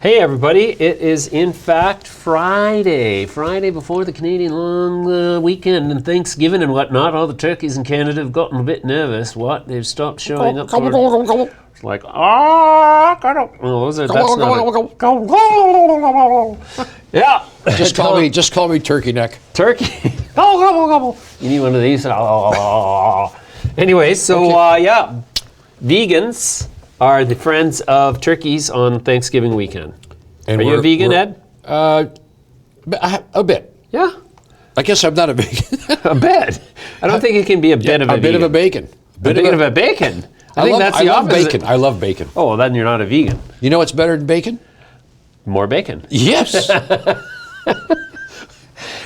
Hey everybody, it is in fact Friday before the Canadian long weekend and Thanksgiving and whatnot. All the turkeys in Canada have gotten a bit nervous. What? They've stopped showing up for... It's like, that's not yeah. Just call me Turkey Neck. Turkey. You need one of these. Anyway, so okay. Vegans are the friends of turkeys on Thanksgiving weekend. And are you a vegan, Ed? A bit. Yeah. I guess I'm not a vegan. A bit. I don't think it can be a bit of a vegan. A bit of a bacon. A bit of a bacon. I think that's the opposite. Bacon. I love bacon. Oh, well, then you're not a vegan. You know what's better than bacon? More bacon. Yes.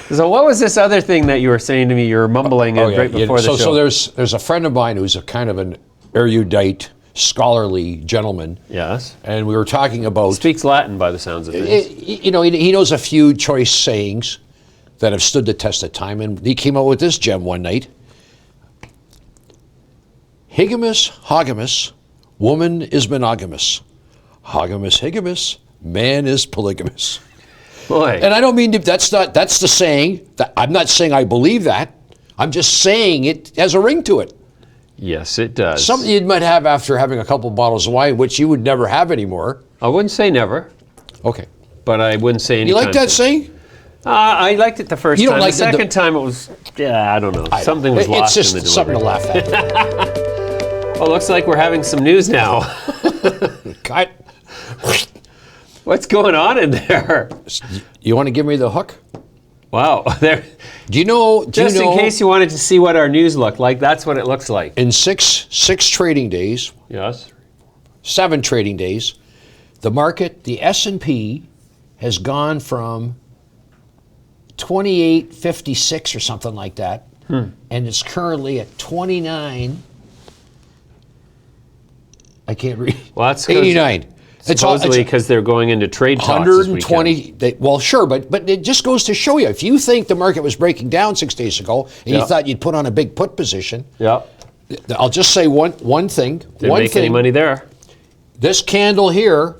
So what was this other thing that you were saying to me? You were mumbling right before the show. So there's a friend of mine who's a kind of an erudite, scholarly gentleman. Yes. And we were talking about... Speaks Latin by the sounds of things. He knows a few choice sayings that have stood the test of time, and he came out with this gem one night. Higamus, hogamus, woman is monogamous. Hogamus, higamus, man is polygamous. Boy. And I don't mean to, that's the saying. I'm not saying I believe that. I'm just saying it has a ring to it. Yes, it does. Something you might have after having a couple bottles of wine, which you would never have anymore. I wouldn't say never. Okay. But I wouldn't say any. You like that saying? I liked it the first time. Like the second time it was, I don't know. Something was lost in the delivery. It's just something to laugh at. Oh, looks like we're having some news now. Cut. What's going on in there? You want to give me the hook? Wow. There. In case you wanted to see what our news looked like, that's what it looks like. In six trading days. Yes. 7 trading days, the market, the S&P, has gone from 28.56 or something like that, and it's currently at 29. I can't read. Well, that's 89. Supposedly because they're going into trade talks this weekend. 120. Well, sure, but it just goes to show you, if you think the market was breaking down 6 days ago and you thought you'd put on a big put position, I'll just say one thing. Didn't make any money there. This candle here,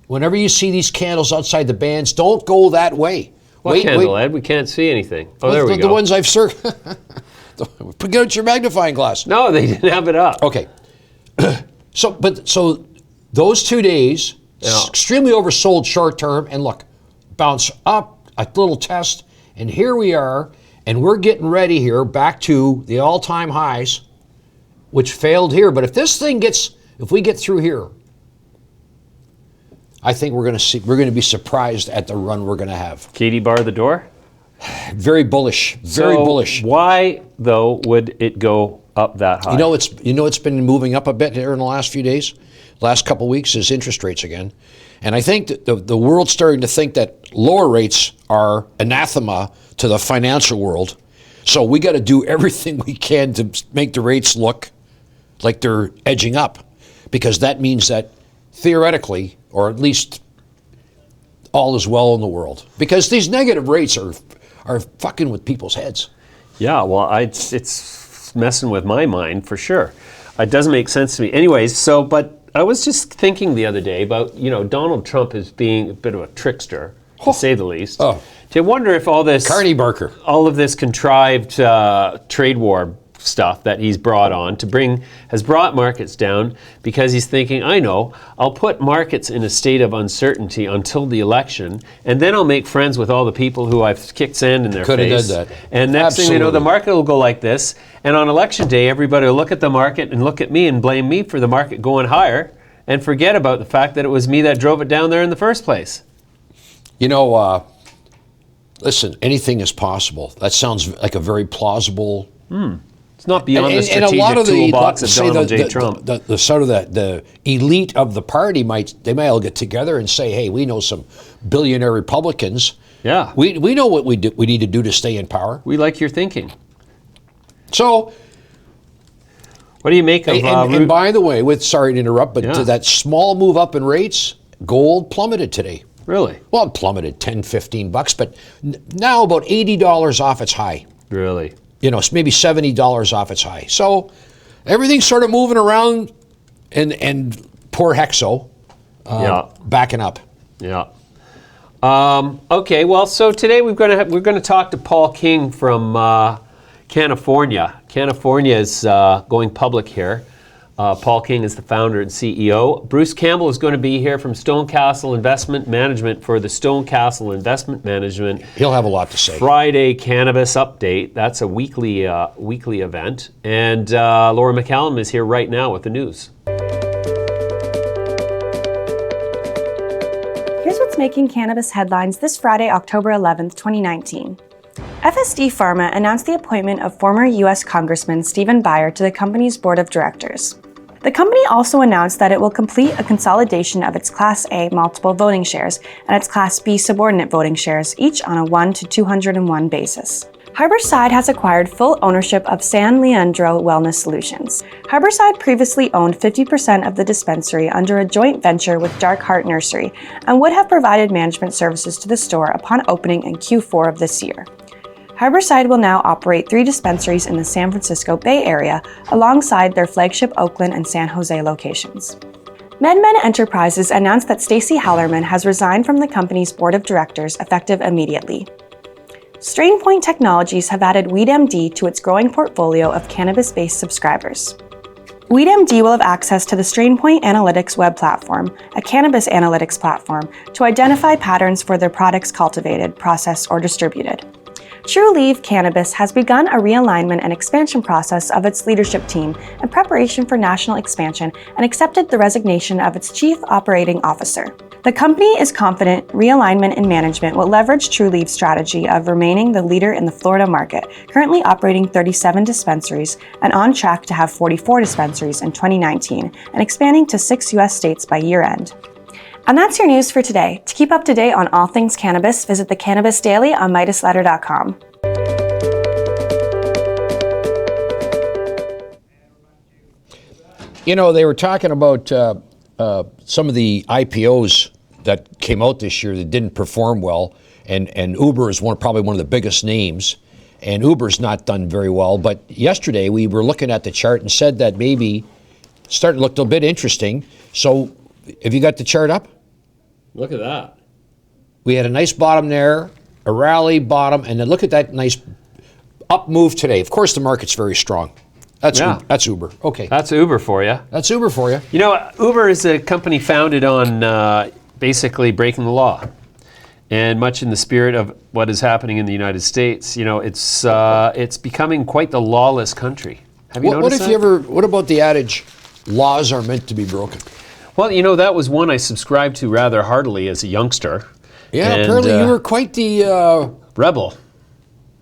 whenever you see these candles outside the bands, don't go that way. What candle, Ed? We can't see anything. Oh, there we go. The ones I've circled. Get out your magnifying glass. No, they didn't have it up. Okay. So those 2 days, extremely oversold short term, and look, bounce up, a little test, and here we are, and we're getting ready here back to the all-time highs, which failed here. But if this thing if we get through here, I think we're going to be surprised at the run we're going to have. Katie bar the door? Very bullish. Very bullish. Why though would it go up that high? It's been moving up a bit here in the last few days. Last couple of weeks is interest rates again. And I think that the world's starting to think that lower rates are anathema to the financial world. So we got to do everything we can to make the rates look like they're edging up, because that means that theoretically, or at least all is well in the world. Because these negative rates are fucking with people's heads. Yeah, well, it's messing with my mind for sure. It doesn't make sense to me. Anyways, but I was just thinking the other day about, Donald Trump as being a bit of a trickster, to say the least. Oh. Do you wonder if all this... Carney Barker. All of this contrived trade war stuff that he's brought on has brought markets down because he's thinking, I know, I'll put markets in a state of uncertainty until the election, and then I'll make friends with all the people who I've kicked sand in their face. Could have done that. And next thing you know, the market will go like this, and on election day, everybody will look at the market and look at me and blame me for the market going higher and forget about the fact that it was me that drove it down there in the first place. Listen, anything is possible. That sounds like a very plausible It's not beyond the and strategic a lot of toolbox of say Donald J. Trump. The sort of the elite of the party might all get together and say, hey, we know some billionaire Republicans. Yeah. We know what we need to do to stay in power. We like your thinking. So, what do you make of... and by the way, sorry to interrupt, but to that small move up in rates, gold plummeted today. Really? Well, it plummeted $10, $15, but now about $80 off its high. Really? You know, maybe $70 off its high. So everything's sort of moving around, and poor Hexo backing up. Yeah. Okay. Well, so today we're going to talk to Paul King from Cannafornia. Cannafornia is going public here. Paul King is the founder and CEO. Bruce Campbell is going to be here from StoneCastle Investment Management for the StoneCastle Investment Management. He'll have a lot to say. Friday Cannabis Update. That's a weekly event. And Laura McCallum is here right now with the news. Here's what's making cannabis headlines this Friday, October 11th, 2019. FSD Pharma announced the appointment of former U.S. Congressman Stephen Buyer to the company's board of directors. The company also announced that it will complete a consolidation of its Class A multiple voting shares and its Class B subordinate voting shares, each on a 1-to-201 basis. Harborside has acquired full ownership of San Leandro Wellness Solutions. Harborside previously owned 50% of the dispensary under a joint venture with Dark Heart Nursery and would have provided management services to the store upon opening in Q4 of this year. Harborside will now operate 3 dispensaries in the San Francisco Bay Area alongside their flagship Oakland and San Jose locations. MedMen Enterprises announced that Stacey Hallerman has resigned from the company's board of directors effective immediately. StrainPoint Technologies have added WeedMD to its growing portfolio of cannabis-based subscribers. WeedMD will have access to the StrainPoint Analytics web platform, a cannabis analytics platform, to identify patterns for their products cultivated, processed, or distributed. Trulieve Cannabis has begun a realignment and expansion process of its leadership team in preparation for national expansion and accepted the resignation of its chief operating officer. The company is confident realignment in management will leverage Trulieve's strategy of remaining the leader in the Florida market, currently operating 37 dispensaries and on track to have 44 dispensaries in 2019 and expanding to 6 U.S. states by year-end. And that's your news for today. To keep up to date on all things cannabis, visit the Cannabis Daily on MidasLetter.com. You know, they were talking about some of the IPOs that came out this year that didn't perform well, and Uber is probably one of the biggest names, and Uber's not done very well. But yesterday we were looking at the chart and said that maybe starting to look a bit interesting. So have you got the chart up? Look at that. We had a nice bottom there, a rally bottom, and then look at that nice up move today. Of course, the market's very strong. That's Uber. Okay. That's Uber for you. That's Uber for you. You know, Uber is a company founded on basically breaking the law. And much in the spirit of what is happening in the United States, you know, it's becoming quite the lawless country. Have you noticed that? What about the adage, laws are meant to be broken? Well, you know, that was one I subscribed to rather heartily as a youngster. Yeah, and apparently you were quite the... rebel.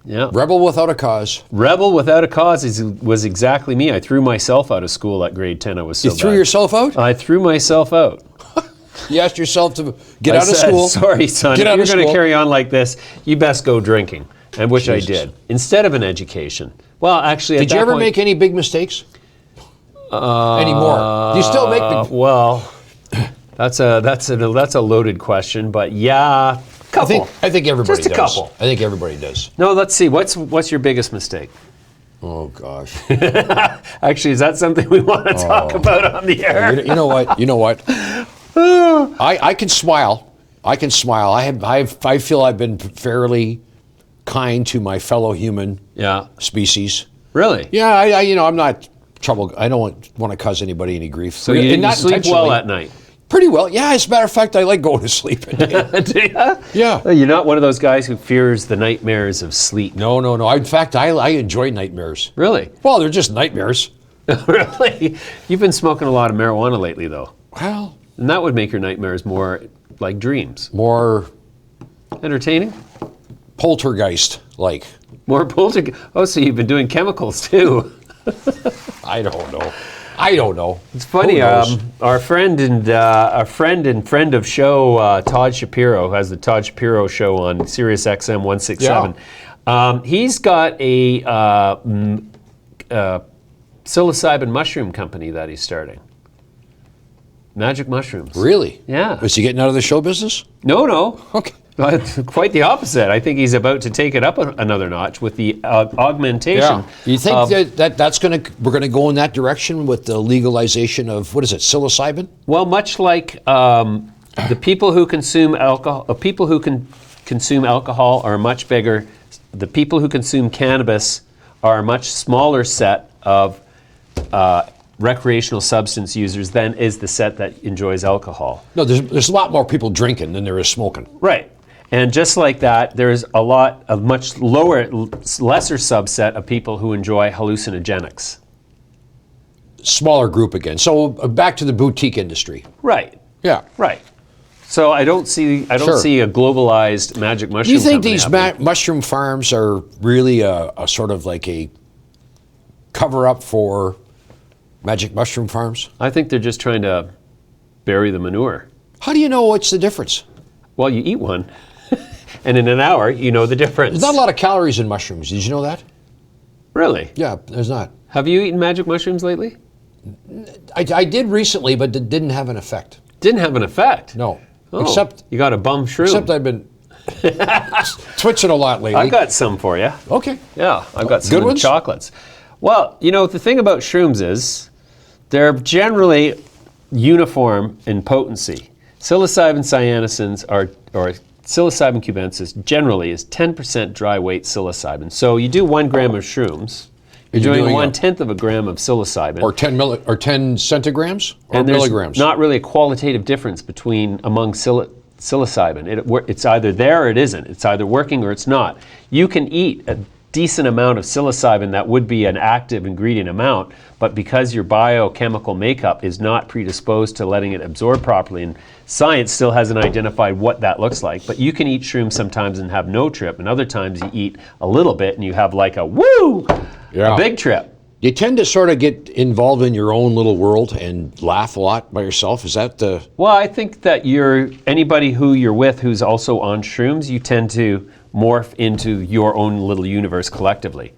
Yeah. Rebel without a cause. Rebel without a cause was exactly me. I threw myself out of school at grade 10. I was so bad. You threw yourself out? I threw myself out. You asked yourself to get out of school? Sorry, son, if you're going to carry on like this, you best go drinking. And which I did. Instead of an education. Well, actually, did you ever make any big mistakes? Anymore? Do you still make big? Well, that's a loaded question, but yeah, couple. I think everybody does. Just a couple. I think everybody does. No, let's see. What's your biggest mistake? Oh gosh. Actually, is that something we want to talk about on the air? You know what? I can smile. I feel I've been fairly kind to my fellow human species. Really? Yeah. I'm not trouble. I don't want to cause anybody any grief. So you sleep well at night? Pretty well. Yeah. As a matter of fact, I like going to sleep at night. Do you? Yeah. Oh, you're not one of those guys who fears the nightmares of sleep. No. In fact, I enjoy nightmares. Really? Well, they're just nightmares. Really? You've been smoking a lot of marijuana lately, though. Well. And that would make your nightmares more like dreams. More entertaining? Poltergeist-like. More poltergeist. Oh, so you've been doing chemicals too. I don't know. It's funny. Who knows? Our friend and friend of show, Todd Shapiro, who has the Todd Shapiro Show on Sirius XM 167. He's got a psilocybin mushroom company that he's starting. Magic mushrooms. Really? Yeah. Is he getting out of the show business? No. Okay. Quite the opposite. I think he's about to take it up another notch with the augmentation. You think we're gonna go in that direction with the legalization of, what is it, psilocybin? Well, much like the people who consume alcohol, consume alcohol are much bigger. The people who consume cannabis are a much smaller set of recreational substance users than is the set that enjoys alcohol. No, there's a lot more people drinking than there is smoking. Right. And just like that, there's a much lesser subset of people who enjoy hallucinogenics. Smaller group again. So back to the boutique industry. Right. Yeah. Right. So I don't see a globalized magic mushroom. Do you think company these mushroom farms are really a sort of like a cover-up for magic mushroom farms? I think they're just trying to bury the manure. How do you know what's the difference? Well, you eat one, and in an hour, you know the difference. There's not a lot of calories in mushrooms. Did you know that? Really? Yeah, there's not. Have you eaten magic mushrooms lately? I did recently, but it didn't have an effect. Didn't have an effect? No. Oh, except you got a bum shroom. Except I've been twitching a lot lately. I got some for you. Okay. Yeah, I've got some Good of the ones? chocolates. Well, the thing about shrooms is they're generally uniform in potency. Psilocybin cyanosins or psilocybin cubensis generally is 10% dry weight psilocybin. So you do 1 gram of shrooms, you're doing 1/10 of a gram of psilocybin. Or 10 centigrams or and there's milligrams. Not really a qualitative difference among psilocybin. It's either there or it isn't. It's either working or it's not. You can eat a decent amount of psilocybin that would be an active ingredient amount, but because your biochemical makeup is not predisposed to letting it absorb properly, and science still hasn't identified what that looks like, but you can eat shrooms sometimes and have no trip, and other times you eat a little bit and you have like a big trip. You tend to sort of get involved in your own little world and laugh a lot by yourself. Is that the... Well, I think that anybody who you're with who's also on shrooms, you tend to morph into your own little universe collectively.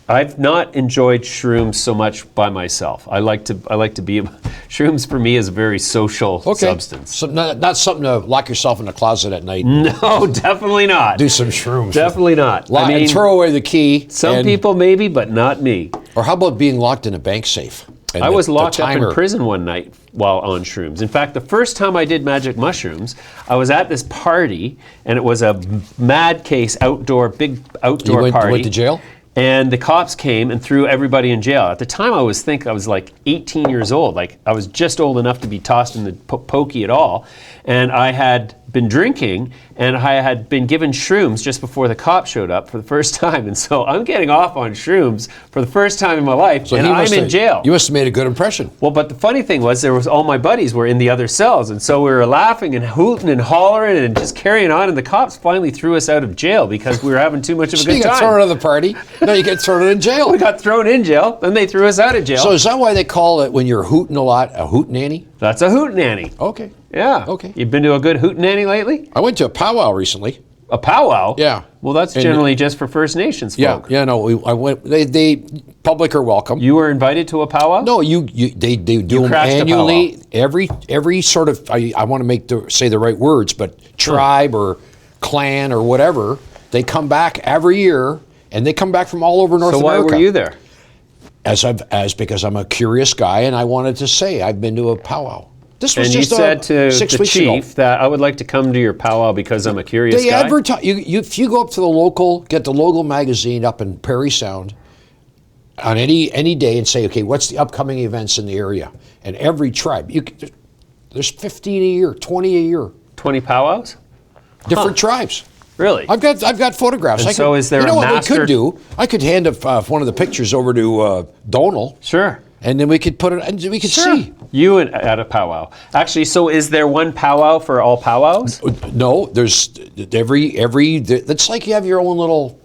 I've not enjoyed shrooms so much by myself. I like to be. Shrooms for me is a very social substance. So not something to lock yourself in the closet at night. No, definitely not. Do some shrooms. Definitely not. And throw away the key. Some people maybe, but not me. Or how about being locked in a bank safe? I was locked up in prison one night while on shrooms. In fact, the first time I did magic mushrooms, I was at this party, and it was a mad case big outdoor party. You went to jail? And the cops came and threw everybody in jail. At the time, I was like 18 years old. Like, I was just old enough to be tossed in the pokey at all. And I had been drinking, and I had been given shrooms just before the cops showed up for the first time. And so I'm getting off on shrooms for the first time in my life, and I'm in jail. You must have made a good impression. Well, but the funny thing was, all my buddies were in the other cells, and so we were laughing and hooting and hollering and just carrying on, and the cops finally threw us out of jail because we were having too much of a good time. You got thrown out of the party? No, you get thrown in jail. We got thrown in jail, then they threw us out of jail. So is that why they call it, when you're hooting a lot, a hootenanny? That's a hootenanny. Okay. Yeah. Okay. You've been to a good hootenanny lately? I went to a powwow recently. A powwow? Yeah. Well, that's generally just for First Nations folk. Yeah. No. I went. They public are welcome. You were invited to a powwow? No. They do them annually. Every sort of, I want to say the right words, but tribe or clan or whatever, they come back every year, and they come back from all over North America. So why were you there? Because I'm a curious guy, and I wanted to say I've been to a powwow. This was and just you said to 6 the weeks chief ago. that I would like to come to your powwow because I'm a curious They guy? advertise. If you go up to get the local magazine up in Prairie Sound on any day and say, okay, what's the upcoming events in the area? And every tribe, there's 15 a year, 20 a year. 20 powwows? Different tribes. Really? I've got photographs. And so is there you know a what master... we could do? I could hand one of the pictures over to Donald. Sure. And then we could put it, and we could see. You at a powwow. Actually, so is there one powwow for all powwows? No, there's it's like you have your own little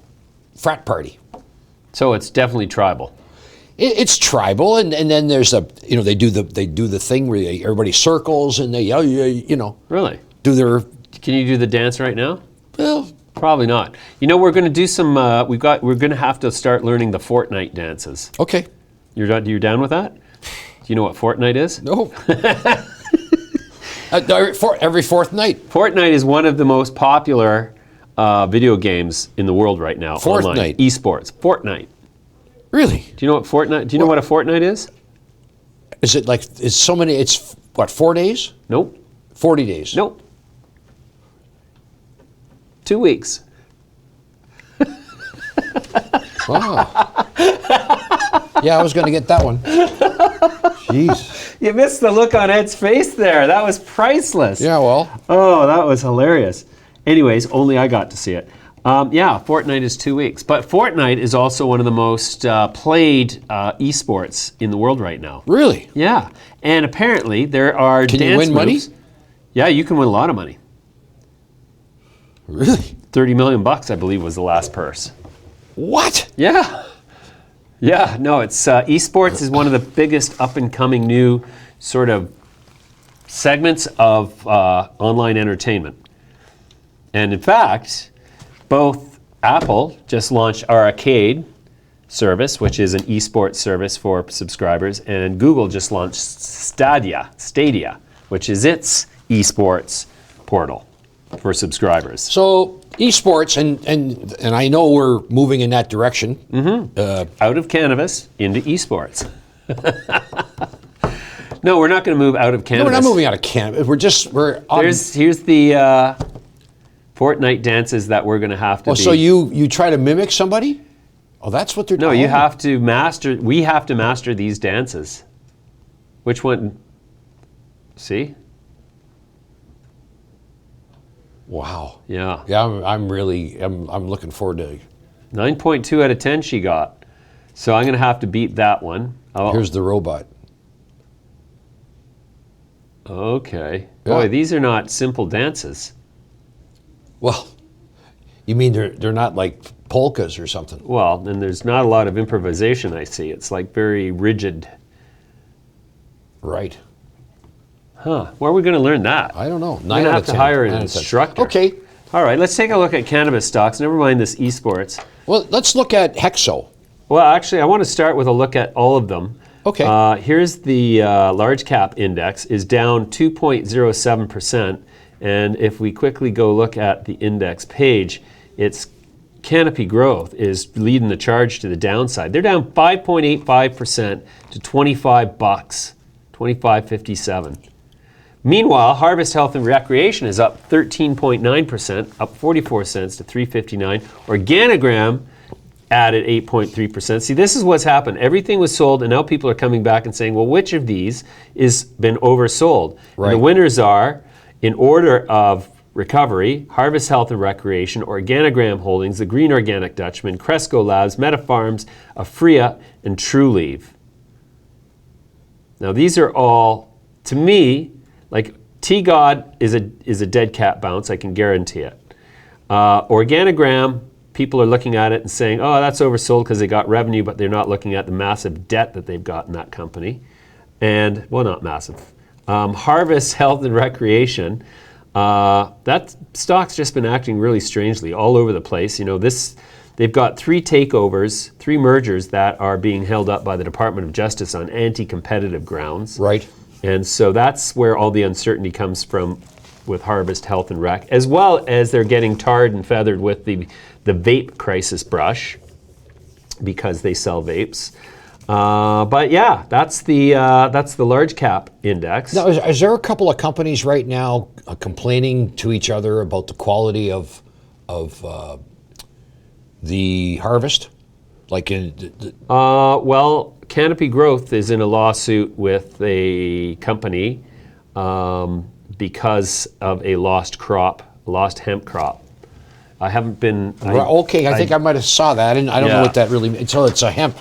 frat party. So it's definitely tribal. It's tribal, and then there's they do the thing where everybody circles and they Really? do their. Can you do the dance right now? Well, Probably not. We're going to do some. We're going to have to start learning the Fortnite dances. okay. You're down with that? Do you know what Fortnite is? No. Every fourth night. Fortnite is one of the most popular video games in the world right now. Fortnite. Online. Esports. Fortnite. Really? Do you know what Fortnite? Do you know what a Fortnite is? Is it like it's so many? It's what 4 days? Nope. 40 days? Nope. 2 weeks. Wow. Yeah, I was going to get that one. Jeez. You missed the look on Ed's face there. That was priceless. Yeah, well. Oh, that was hilarious. Anyways, only I got to see it. Yeah, Fortnite is 2 weeks. But Fortnite is also one of the most played esports in the world right now. Really? Yeah. And apparently there are Can dance you win money? moves. Yeah, you can win a lot of money. Really? 30 million bucks, I believe, was the last purse. What? Yeah. Yeah, no, it's esports is one of the biggest up-and-coming new sort of segments of online entertainment. And in fact, both Apple just launched our Arcade service, which is an esports service for subscribers, and Google just launched Stadia, which is its esports portal for subscribers. So esports, and I know we're moving in that direction. Mm-hmm. Out of cannabis into esports. No, we're not going to move out of No, cannabis. we're not moving out of cannabis. We're on. Here's the Fortnite dances that we're going to have to. Oh, so you try to mimic somebody? Oh, that's what they're. No, you have to master. We have to master these dances. Which one? See? Wow. Yeah. Yeah, I'm looking forward to. 9.2 out of 10 she got. So I'm going to have to beat that one. Oh, Here's the robot. okay. Yeah. Boy, these are not simple dances. Well, you mean they're not like polkas or something? Well, and there's not a lot of improvisation, I see. It's like very rigid. Right. Huh. Where are we going to learn that? I don't know. We're going to have to hire an instructor. Okay. All right, let's take a look at cannabis stocks. Never mind this esports. Well, let's look at Hexo. Well, actually, I want to start with a look at all of them. Okay. Here's the large cap index is down 2.07%. And if we quickly go look at the index page, its Canopy Growth is leading the charge to the downside. They're down 5.85% to 25 bucks, 25.57. Meanwhile, Harvest Health and Recreation is up 13.9%, up 44 cents to 3.59. Organigram added 8.3%. See, this is what's happened. Everything was sold, and now people are coming back and saying, well, which of these is been oversold? Right. And the winners are, in order of recovery, Harvest Health and Recreation, Organigram Holdings, The Green Organic Dutchman, Cresco Labs, MetaPharms, Afria, and TrueLeave. Now, these are all, to me, like T-God is a dead cat bounce, I can guarantee it. Organigram, people are looking at it and saying, oh, that's oversold because they got revenue, but they're not looking at the massive debt that they've got in that company. And, well, not massive. Harvest Health and Recreation, that stock's just been acting really strangely all over the place. You know, they've got 3 takeovers, 3 mergers that are being held up by the Department of Justice on anti-competitive grounds. Right. And so that's where all the uncertainty comes from with Harvest Health and Rec, as well as they're getting tarred and feathered with the vape crisis brush because they sell vapes. But yeah, that's the large cap index. Now, is there a couple of companies right now complaining to each other about the quality of the harvest? Like well, Canopy Growth is in a lawsuit with a company because of a lost hemp crop. I haven't been. I think I might have saw that, and I don't know what that really means. So it's a hemp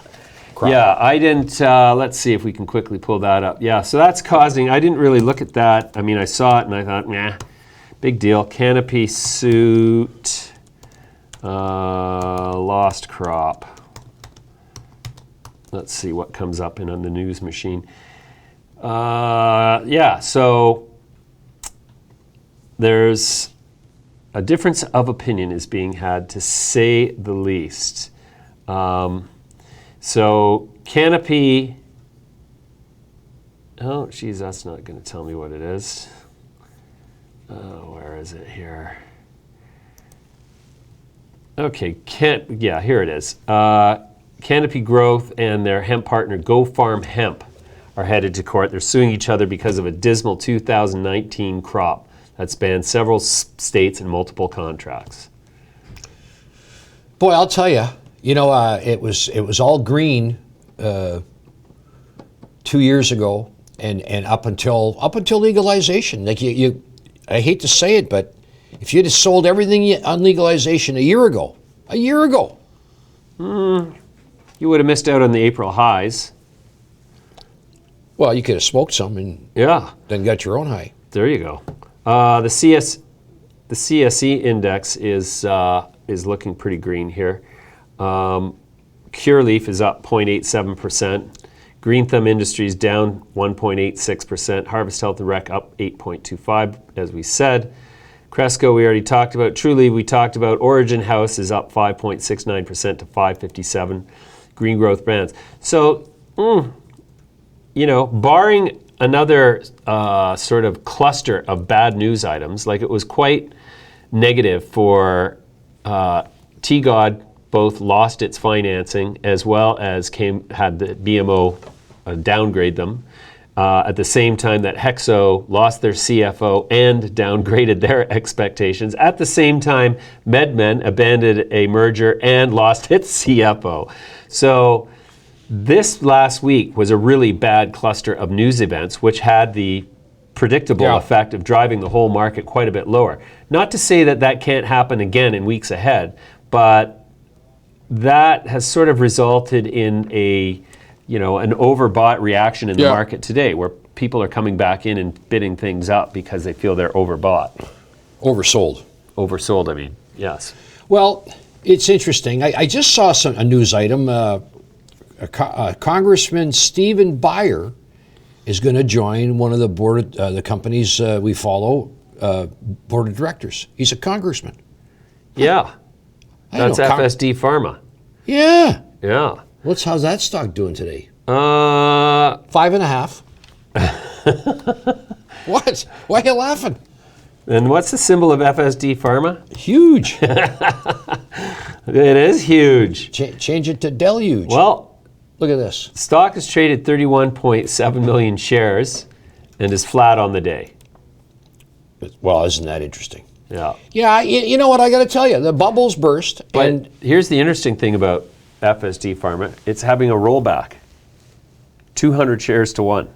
crop. Yeah, I didn't. Let's see if we can quickly pull that up. Yeah, so that's causing. I didn't really look at that. I mean, I saw it and I thought, nah, big deal. Canopy suit, lost crop. let's see what comes up on the news machine. Yeah, so there's a difference of opinion is being had, to say the least. So Canopy, oh, geez, that's not going to tell me what it is. Where is it here? Okay, yeah, here it is. Canopy Growth and their hemp partner, Go Farm Hemp, are headed to court. They're suing each other because of a dismal 2019 crop that spanned several states and multiple contracts. Boy, I'll tell you, it was all green 2 years ago, and up until legalization. Like I hate to say it, but if you'd have sold everything on legalization a year ago, you would have missed out on the April highs. Well, you could have smoked some and then got your own high. There you go. The CSE index is looking pretty green here. Cureleaf is up 0.87%. Green Thumb Industries down 1.86%. Harvest Health and Rec up 8.25%, as we said. Cresco we already talked about. Trulieve we talked about. Origin House is up 5.69% to 557. Green Growth Brands. So, barring another sort of cluster of bad news items, like it was quite negative for TGOD, both lost its financing as well as had the BMO downgrade them. At the same time that Hexo lost their CFO and downgraded their expectations. At the same time, MedMen abandoned a merger and lost its CFO. So this last week was a really bad cluster of news events, which had the predictable effect of driving the whole market quite a bit lower. Not to say that that can't happen again in weeks ahead, but that has sort of resulted in an overbought reaction in the market today, where people are coming back in and bidding things up because they feel they're overbought. Oversold, I mean, yes. Well, it's interesting. I just saw a news item. Congressman Stephen Buyer is going to join one of the the companies we follow, board of directors. He's a congressman. Yeah. That's FSD Pharma. Yeah. Yeah. How's that stock doing today? 5.5. What? Why are you laughing? And what's the symbol of FSD Pharma? Huge. It is huge. Change it to deluge. Well, look at this. Stock has traded 31.7 million shares and is flat on the day. Well, isn't that interesting? Yeah. Yeah, you know what I got to tell you? The bubbles burst. But here's the interesting thing about FSD Pharma. It's having a rollback. 200 shares to 1.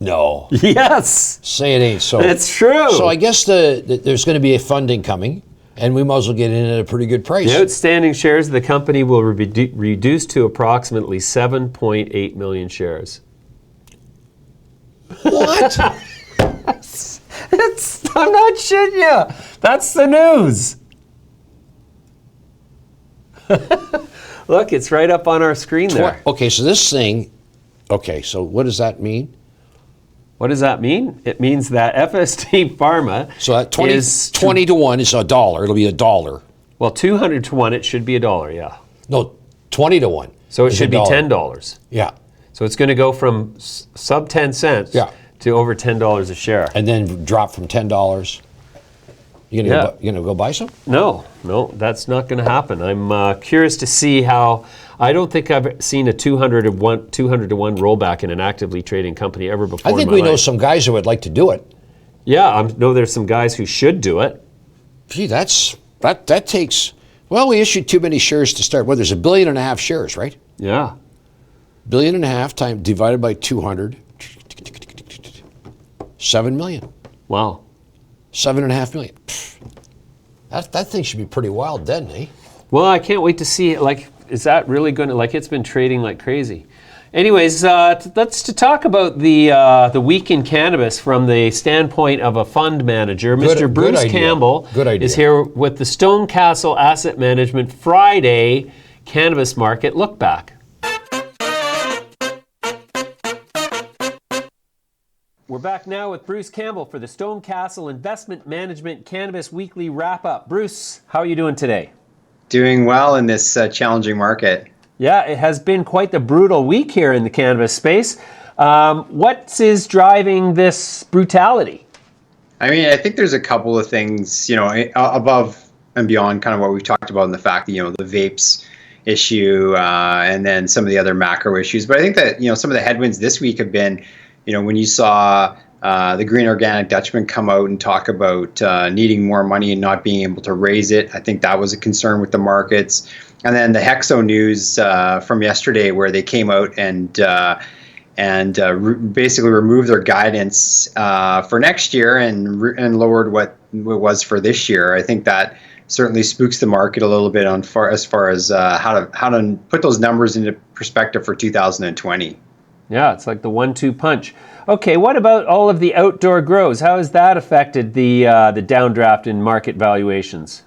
No. Yes. Say it ain't so. It's true. So I guess there's going to be a funding coming, and we might as well get in at a pretty good price. The outstanding shares of the company will be reduced to approximately 7.8 million shares. What? I'm not shitting you. That's the news. Look, it's right up on our screen there. Okay, so this thing, so what does that mean? What does that mean? It means that FSD Pharma so that 20 to 1 is $1. It'll be $1. Well, 200 to 1, it should be $1, yeah. No, 20 to 1. So it should be $10. Yeah. So it's going to go from sub 10 cents to over $10 a share. And then drop from $10. You gonna go buy some? No, that's not going to happen. I'm curious to see how. I don't think I've seen a 200 to 1 rollback in an actively trading company ever before. I think we know some guys who would like to do it. Yeah, I know there's some guys who should do it. Gee, that takes. Well, we issued too many shares to start with. There's 1.5 billion shares, right? Yeah. 1.5 billion times divided by 200. 7 million. Wow. 7.5 million. That thing should be pretty wild then, eh? Well, I can't wait to see it. Like, is that really going to, it's been trading like crazy. Anyways, let's talk about the week in cannabis from the standpoint of a fund manager. Mr. Bruce Campbell is here with the StoneCastle Asset Management Friday cannabis market look back. We're back now with Bruce Campbell for the StoneCastle Investment Management Cannabis Weekly Wrap-Up. Bruce, how are you doing today? Doing well in this challenging market. Yeah, it has been quite the brutal week here in the cannabis space. What is driving this brutality? I mean, I think there's a couple of things, above and beyond kind of what we've talked about in the fact that, the vapes issue and then some of the other macro issues. But I think that, some of the headwinds this week have been, when you saw the Green Organic Dutchman come out and talk about needing more money and not being able to raise it. I think that was a concern with the markets. And then the Hexo news from yesterday where they came out and basically removed their guidance for next year and lowered what it was for this year. I think that certainly spooks the market a little bit as far as how to put those numbers into perspective for 2020. Yeah, it's like the 1-2 punch. Okay, what about all of the outdoor grows? How has that affected the downdraft in market valuations?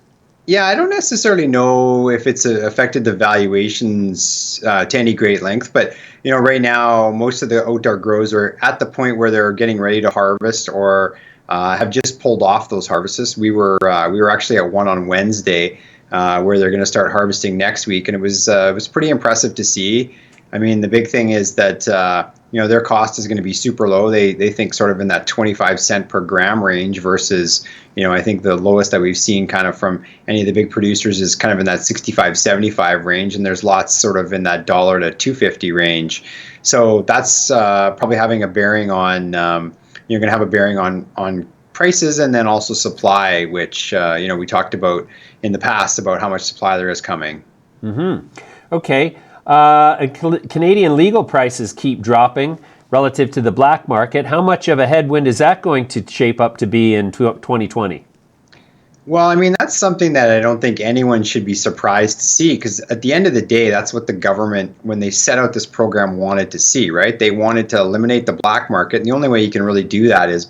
Yeah, I don't necessarily know if it's affected the valuations to any great length, but right now most of the outdoor grows are at the point where they're getting ready to harvest or have just pulled off those harvests. We were actually at one on Wednesday where they're going to start harvesting next week, and it was pretty impressive to see. I mean, the big thing is that their cost is going to be super low. They think sort of in that 25 cent per gram range versus I think the lowest that we've seen kind of from any of the big producers is kind of in that 65-75 range, and there's lots sort of in that $1 to $2.50 range. So that's probably having a bearing on going to have a bearing on prices and then also supply, which we talked about in the past about how much supply there is coming. Mm-hmm. Okay. Canadian legal prices keep dropping relative to the black market. How much of a headwind is that going to shape up to be in 2020? Well, I mean, that's something that I don't think anyone should be surprised to see, because at the end of the day, that's what the government, when they set out this program, wanted to see, right? They wanted to eliminate the black market. And the only way you can really do that is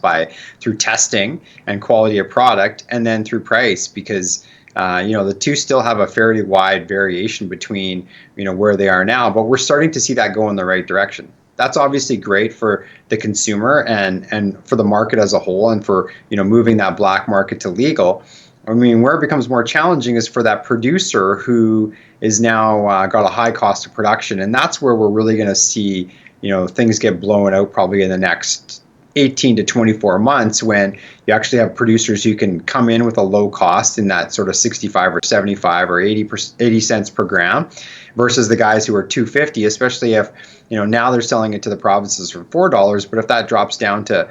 through testing and quality of product and then through price, because the two still have a fairly wide variation between, where they are now, but we're starting to see that go in the right direction. That's obviously great for the consumer and for the market as a whole and for, moving that black market to legal. I mean, where it becomes more challenging is for that producer who is now got a high cost of production. And that's where we're really going to see, things get blown out probably in the next 18 to 24 months when you actually have producers who can come in with a low cost in that sort of 65 or 75 or 80 cents per gram versus the guys who are $2.50, especially if, now they're selling it to the provinces for $4, but if that drops down to,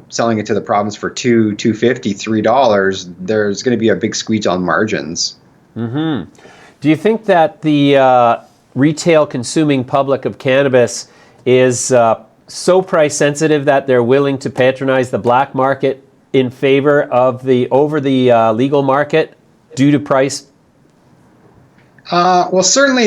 selling it to the province for $2.50, $3, there's going to be a big squeeze on margins. Mm-hmm. Do you think that the retail consuming public of cannabis is so price sensitive that they're willing to patronize the black market in favor of over the legal market due to price? Well, certainly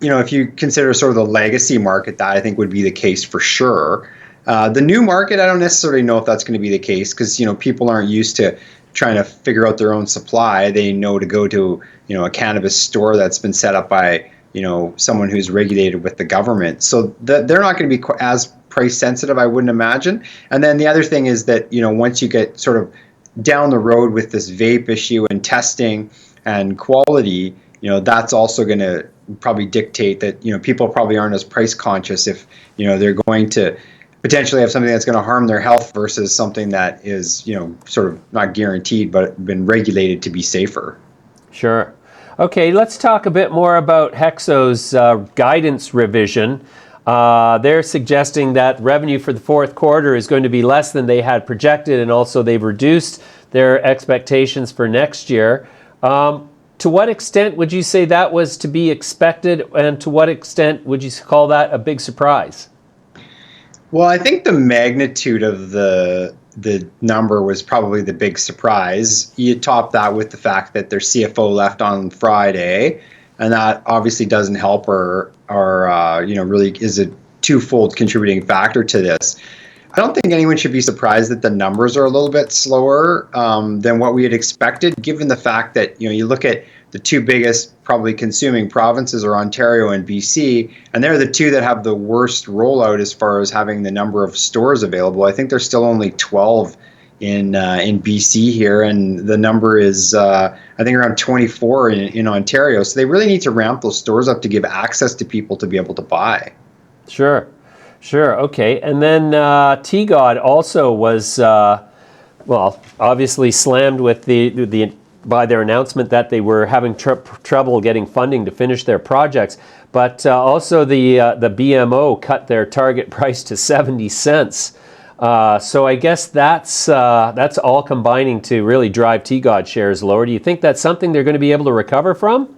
if you consider sort of the legacy market, that I think would be the case for sure. The new market, I don't necessarily know if that's going to be the case because, people aren't used to trying to figure out their own supply. They know to go to, a cannabis store that's been set up by, someone who's regulated with the government. So they're not going to be as price sensitive, I wouldn't imagine. And then the other thing is that, once you get sort of down the road with this vape issue and testing and quality, that's also going to probably dictate that, people probably aren't as price conscious if, they're going to potentially have something that's going to harm their health versus something that is, sort of not guaranteed, but been regulated to be safer. Sure. Okay, let's talk a bit more about Hexo's guidance revision. They're suggesting that revenue for the fourth quarter is going to be less than they had projected, and also they've reduced their expectations for next year. To what extent would you say that was to be expected, and to what extent would you call that a big surprise? Well, I think the magnitude of the number was probably the big surprise. You top that with the fact that their CFO left on Friday, and that obviously doesn't help or really is a twofold contributing factor to this. I don't think anyone should be surprised that the numbers are a little bit slower than what we had expected, given the fact that you look at the two biggest probably consuming provinces are Ontario and BC, and they're the two that have the worst rollout as far as having the number of stores available. I think there's still only 12 in BC here, and the number is I think around 24 in Ontario. So they really need to ramp those stores up to give access to people to be able to buy. Sure, okay. And then TGOD also was obviously slammed with the by their announcement that they were having trouble getting funding to finish their projects, but also the BMO cut their target price to 70 cents. So I guess that's all combining to really drive TGOD shares lower. Do you think that's something they're going to be able to recover from?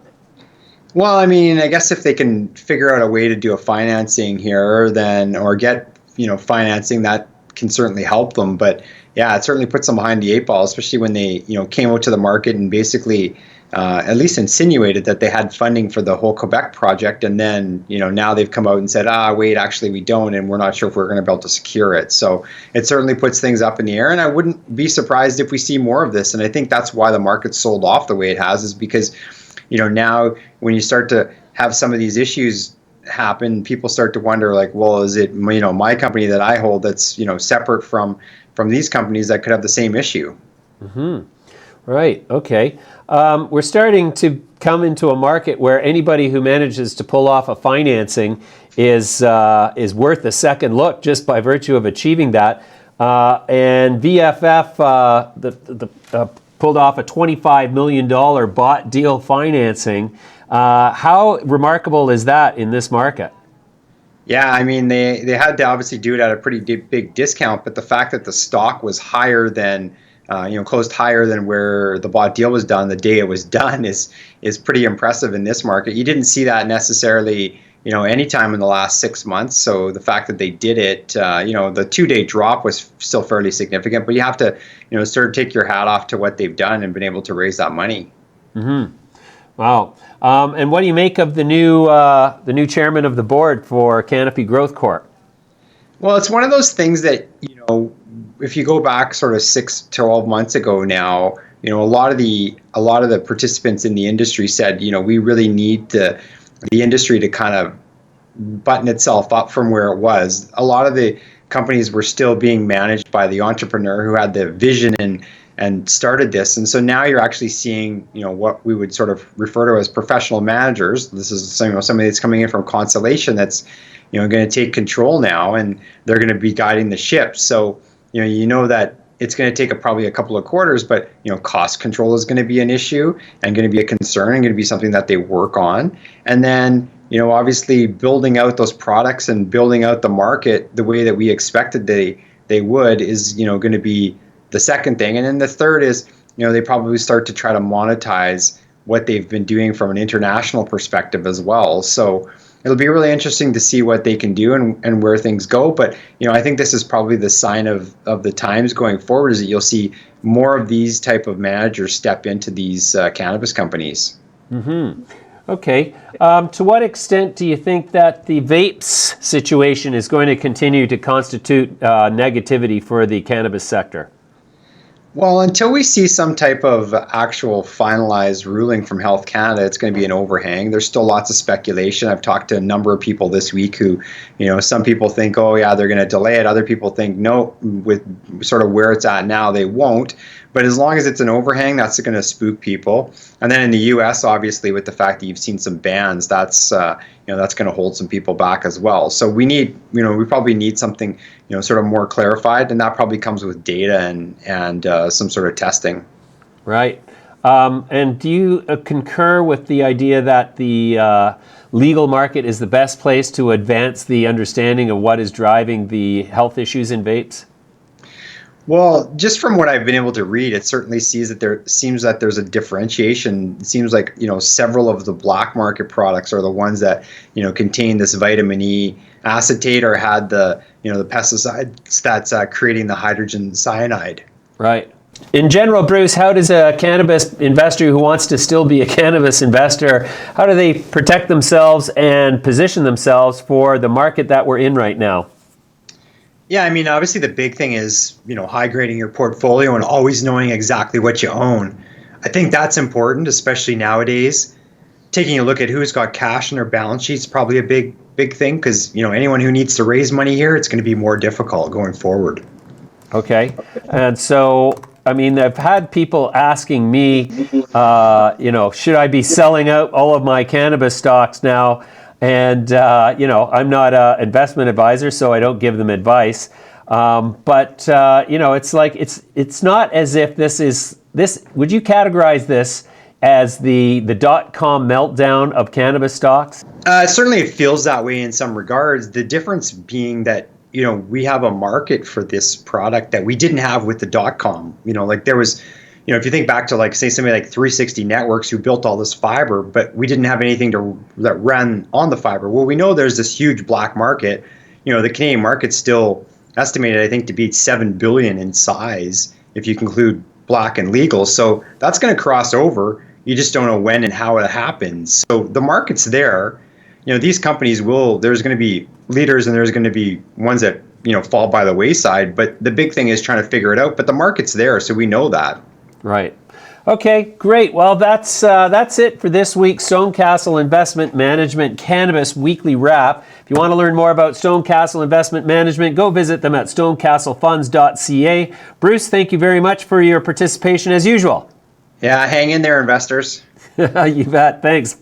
Well, I mean, I guess if they can figure out a way to do a financing here, then or get financing, that can certainly help them. But yeah, it certainly puts them behind the eight ball, especially when they came out to the market and basically at least insinuated that they had funding for the whole Quebec project, and then now they've come out and said, wait, actually we don't, and we're not sure if we're going to be able to secure it. So it certainly puts things up in the air, and I wouldn't be surprised if we see more of this. And I think that's why the market sold off the way it has, is because now when you start to have some of these issues happen, people start to wonder, like, well, is it my company that I hold that's separate from these companies that could have the same issue? Mm-hmm. Right. Okay. We're starting to come into a market where anybody who manages to pull off a financing is worth a second look just by virtue of achieving that. And VFF pulled off a $25 million bought deal financing. How remarkable is that in this market? Yeah, I mean, they had to obviously do it at a pretty big discount, but the fact that the stock was higher than, closed higher than where the bought deal was done the day it was done is pretty impressive in this market. You didn't see that necessarily, any time in the last 6 months. So the fact that they did it, the 2-day drop was still fairly significant, but you have to, sort of take your hat off to what they've done and been able to raise that money. Mm-hmm. Wow. And what do you make of the new chairman of the board for Canopy Growth Corp? Well, it's one of those things that, if you go back sort of 6 to 12 months ago now, a lot of the participants in the industry said, we really need the industry to kind of button itself up from where it was. A lot of the companies were still being managed by the entrepreneur who had the vision and started this. And so now you're actually seeing, what we would sort of refer to as professional managers. This is somebody that's coming in from Constellation that's, going to take control now, and they're going to be guiding the ship. So, that it's going to take probably a couple of quarters, but, cost control is going to be an issue and going to be a concern and going to be something that they work on. And then, obviously building out those products and building out the market the way that we expected they would is, going to be the second thing. And then the third is, they probably start to try to monetize what they've been doing from an international perspective as well. So it'll be really interesting to see what they can do and where things go. But, I think this is probably the sign of the times going forward, is that you'll see more of these type of managers step into these cannabis companies. Mm-hmm. Okay. To what extent do you think that the vapes situation is going to continue to constitute negativity for the cannabis sector? Well, until we see some type of actual finalized ruling from Health Canada, it's going to be an overhang. There's still lots of speculation. I've talked to a number of people this week who, some people think, oh yeah, they're going to delay it. Other people think, no, with sort of where it's at now, they won't. But as long as it's an overhang, that's going to spook people. And then in the U.S., obviously, with the fact that you've seen some bans, that's that's going to hold some people back as well. So we need, we probably need something, sort of more clarified, and that probably comes with data and some sort of testing. Right. And do you concur with the idea that the legal market is the best place to advance the understanding of what is driving the health issues in vapes? Well, just from what I've been able to read, it certainly seems that there's a differentiation. It seems like, several of the black market products are the ones that, contain this vitamin E acetate or had the, the pesticides that's creating the hydrogen cyanide. Right. In general, Bruce, how does a cannabis investor who wants to still be a cannabis investor, how do they protect themselves and position themselves for the market that we're in right now? Yeah, I mean, obviously the big thing is, high grading your portfolio and always knowing exactly what you own. I think that's important, especially nowadays. Taking a look at who's got cash in their balance sheet is probably a big thing, because anyone who needs to raise money here, it's going to be more difficult going forward. Okay. And so, I mean, I've had people asking me, should I be selling out all of my cannabis stocks now? And, I'm not an investment advisor, so I don't give them advice. But it's like, it's not as if this, would you categorize this as the dot-com meltdown of cannabis stocks? Certainly it feels that way in some regards. The difference being that, we have a market for this product that we didn't have with the dot-com. Like there was, if you think back to say somebody like 360 Networks who built all this fiber, but we didn't have anything that ran on the fiber. Well, we know there's this huge black market. The Canadian market's still estimated, I think, to be 7 billion in size if you conclude black and legal. So that's going to cross over. You just don't know when and how it happens. So the market's there. These companies there's going to be leaders and there's going to be ones that, fall by the wayside. But the big thing is trying to figure it out. But the market's there, so we know that. Right. Okay, great. Well, that's it for this week's StoneCastle Investment Management Cannabis Weekly Wrap. If you want to learn more about StoneCastle Investment Management, go visit them at stonecastlefunds.ca. Bruce, thank you very much for your participation as usual. Yeah, hang in there, investors. You bet. Thanks.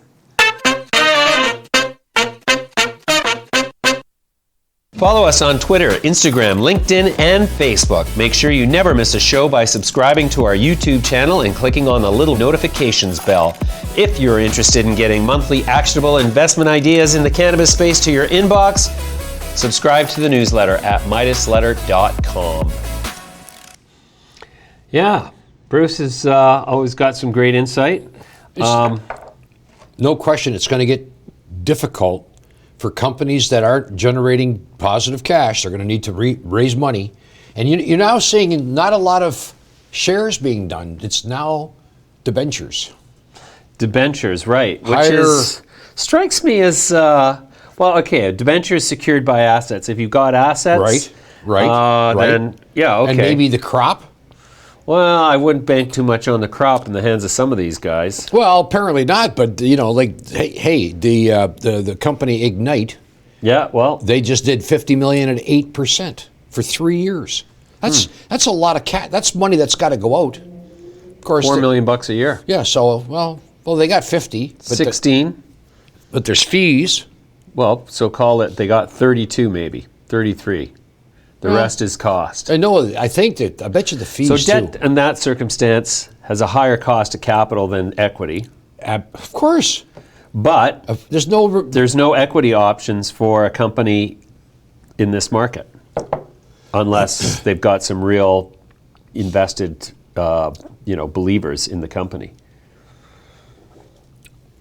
Follow us on Twitter, Instagram, LinkedIn, and Facebook. Make sure you never miss a show by subscribing to our YouTube channel and clicking on the little notifications bell. If you're interested in getting monthly actionable investment ideas in the cannabis space to your inbox, subscribe to the newsletter at midasletter.com. Yeah, Bruce has always got some great insight. No question, it's going to get difficult for companies that aren't generating positive cash. They're going to need to raise money. And you're now seeing not a lot of shares being done. It's now debentures. Debentures, right. Which strikes me as, a debenture is secured by assets. If you've got assets, right. Then, yeah, okay. And maybe the crop? Well, I wouldn't bank too much on the crop in the hands of some of these guys. Well, apparently not, but the company Ignite. Yeah, well, they just did $50 million at 8% for 3 years. That's a lot of cash. That's money that's got to go out. Of course, $4 million a year. Yeah, so well, they got 50, but 16. But there's fees. Well, so call it. They got 32, maybe 33. The rest is cost. I know. I bet you the fees too. So debt too. in that circumstance has a higher cost of capital than equity. Of course. But there's no equity options for a company in this market unless they've got some real invested, believers in the company.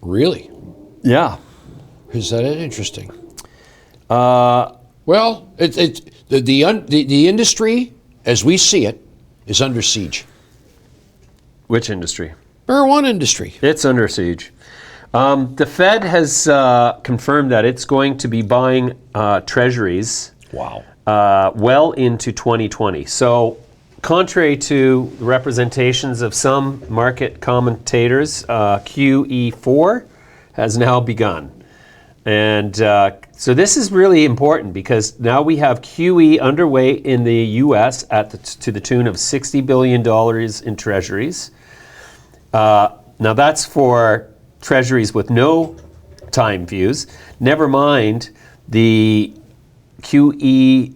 Really? Yeah. Is that interesting? Well, the industry, as we see it, is under siege. Which industry? Marijuana industry. It's under siege. The Fed has confirmed that it's going to be buying treasuries. Wow. Well into 2020. So, contrary to representations of some market commentators, QE4 has now begun. And so this is really important because now we have QE underway in the U.S. to the tune of $60 billion in treasuries. Now that's for treasuries with no time views. Never mind the QE,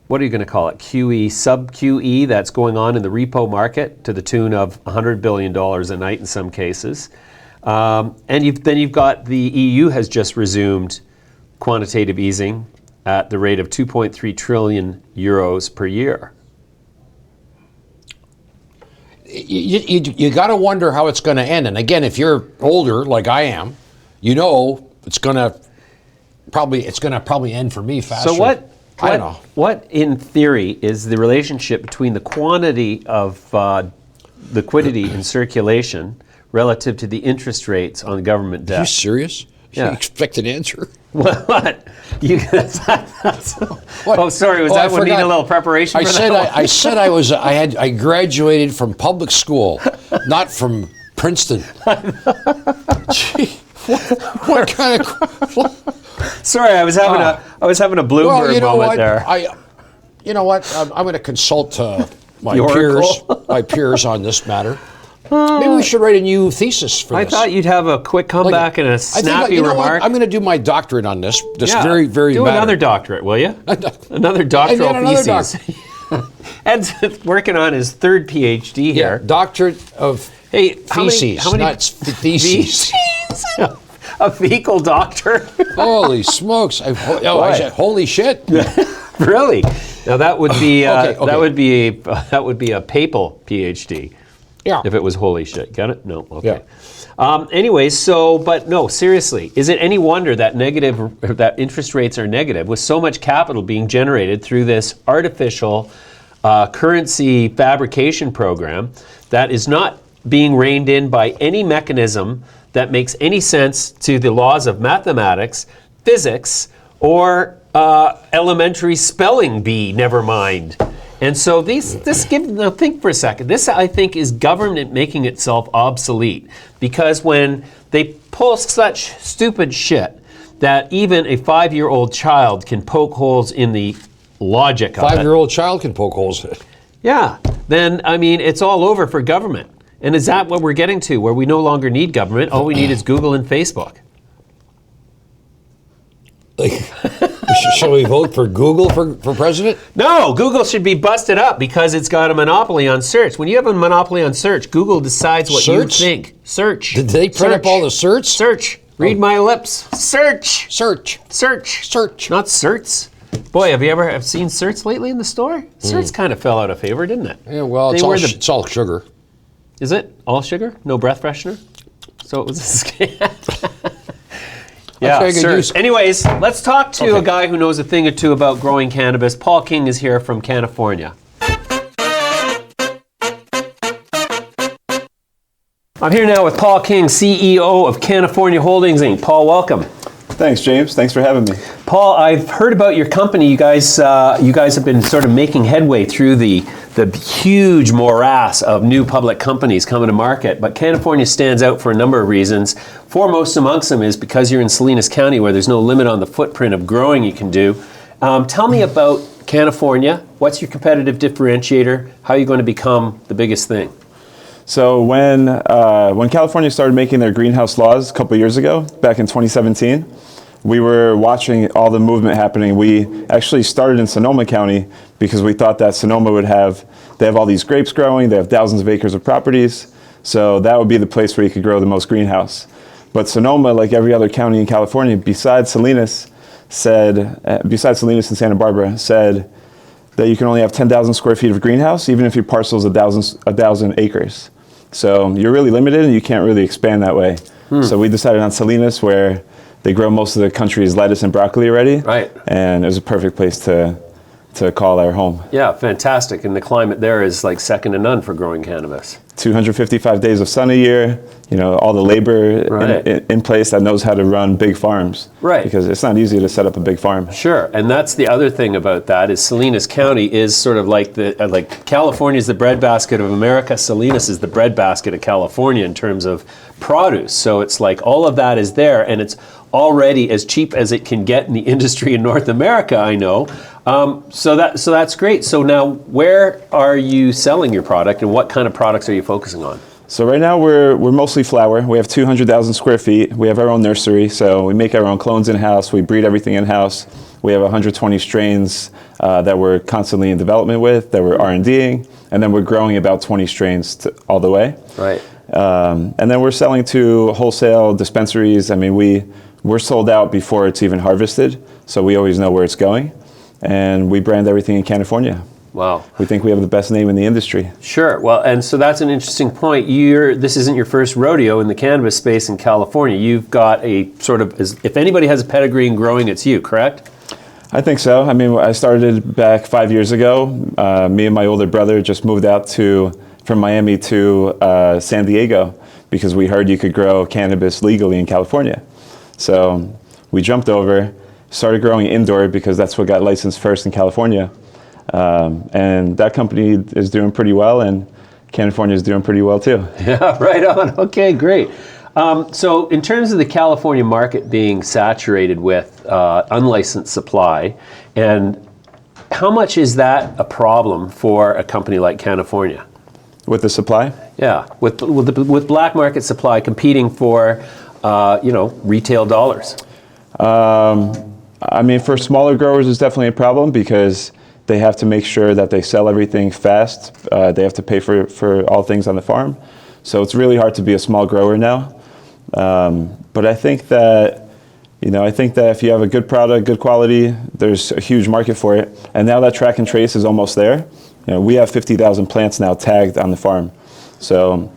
what are you going to call it? QE, sub-QE that's going on in the repo market to the tune of $100 billion a night in some cases. And then you've got the EU has just resumed quantitative easing at the rate of 2.3 trillion euros per year. You got to wonder how it's going to end. And again, if you're older like I am, it's going to probably end for me faster. So I don't know. What in theory is the relationship between the quantity of liquidity in circulation relative to the interest rates on government debt? Are you serious? Yeah. You expect an answer? What? Oh, sorry. Was that one need a little preparation for that? I said I graduated from public school, not from Princeton. Gee, what kind of? Sorry, I was having a Bloomberg moment there. You know what? I'm going to consult my Oracle. peers on this matter. Maybe we should write a new thesis for this. I thought you'd have a quick comeback and a snappy you know remark. What? I'm going to do my doctorate on this. Yeah, very do matter. Another doctorate, will you? Another doctoral thesis. Ed's working on his third PhD here. Doctorate of feces, how many not theses. A fecal doctor. Holy smokes! I said, holy shit. Really? Now that would be Okay. that would be a papal PhD. Yeah. If it was holy shit. Got it? No. Okay. Yeah. Anyways, but no, seriously, is it any wonder that interest rates are negative with so much capital being generated through this artificial currency fabrication program that is not being reined in by any mechanism that makes any sense to the laws of mathematics, physics, or elementary spelling bee, never mind. And so think for a second. This, I think, is government making itself obsolete, because when they pull such stupid shit that even a 5-year-old child can poke holes in the logic of it. 5-year-old child can poke holes in it. Yeah, then, I mean, it's all over for government. And is that what we're getting to, where we no longer need government? All we need is Google and Facebook. Shall we vote for Google for president? No, Google should be busted up because it's got a monopoly on search. When you have a monopoly on search, Google decides what you think. Search. Did they print up all the search? Search. Read my lips. Search. Search. Search. Search. Not certs. Boy, have you ever seen certs lately in the store? Certs kind of fell out of favor, didn't it? Yeah, well, it's all sugar. Is it all sugar? No breath freshener? So it was a scam. Yeah, sure. Anyways, let's talk to a guy who knows a thing or two about growing cannabis. Paul King is here from Cannafornia. I'm here now with Paul King, CEO of Cannafornia Holdings, Inc. Paul, welcome. Thanks, James. Thanks for having me. Paul, I've heard about your company. You guys have been sort of making headway through the huge morass of new public companies coming to market. But Cannafornia stands out for a number of reasons. Foremost amongst them is because you're in Salinas County, where there's no limit on the footprint of growing you can do. Tell me about Cannafornia. What's your competitive differentiator? How are you going to become the biggest thing? So when California started making their greenhouse laws a couple years ago, back in 2017, we were watching all the movement happening. We actually started in Sonoma County because we thought that Sonoma they have all these grapes growing, they have thousands of acres of properties, so that would be the place where you could grow the most greenhouse. But Sonoma, like every other county in California, besides Salinas and Santa Barbara, said that you can only have 10,000 square feet of greenhouse, even if your parcel is 1,000 acres. So you're really limited and you can't really expand that way. So we decided on Salinas, where they grow most of the country's lettuce and broccoli already. Right. And it was a perfect place to call our home. Yeah, fantastic. And the climate there is like second to none for growing cannabis. 255 days of sun a year, all the labor in place that knows how to run big farms. Right. Because it's not easy to set up a big farm. Sure. And that's the other thing about that is Salinas County is sort of like California is the breadbasket of America. Salinas is the breadbasket of California in terms of produce. So it's like all of that is there, and it's already as cheap as it can get in the industry in North America, I know. So that's great. So now, where are you selling your product, and what kind of products are you focusing on? So right now we're mostly flower. We have 200,000 square feet. We have our own nursery, so we make our own clones in-house. We breed everything in-house. We have 120 strains that we're constantly in development with, that we're R&Ding, and then we're growing about 20 strains all the way. Right. And then we're selling to wholesale dispensaries. I mean, we're sold out before it's even harvested, so we always know where it's going. And we brand everything in Cannafornia. Wow. We think we have the best name in the industry. Sure. Well, and so that's an interesting point. This isn't your first rodeo in the cannabis space in California. You've got a sort of, if anybody has a pedigree in growing, it's you, correct? I think so. I mean, I started back 5 years ago. Me and my older brother just moved out from Miami to San Diego because we heard you could grow cannabis legally in California. So we jumped over, started growing indoor because that's what got licensed first in California. And that company is doing pretty well, and Cannafornia is doing pretty well too. Yeah, right on. Okay, great. So in terms of the California market being saturated with unlicensed supply, and how much is that a problem for a company like Cannafornia? With the supply? Yeah, with black market supply competing for, retail dollars. I mean, for smaller growers, it's definitely a problem because they have to make sure that they sell everything fast. They have to pay for all things on the farm. So it's really hard to be a small grower now. But I think that, if you have a good product, good quality, there's a huge market for it. And now that track and trace is almost there. We have 50,000 plants now tagged on the farm. So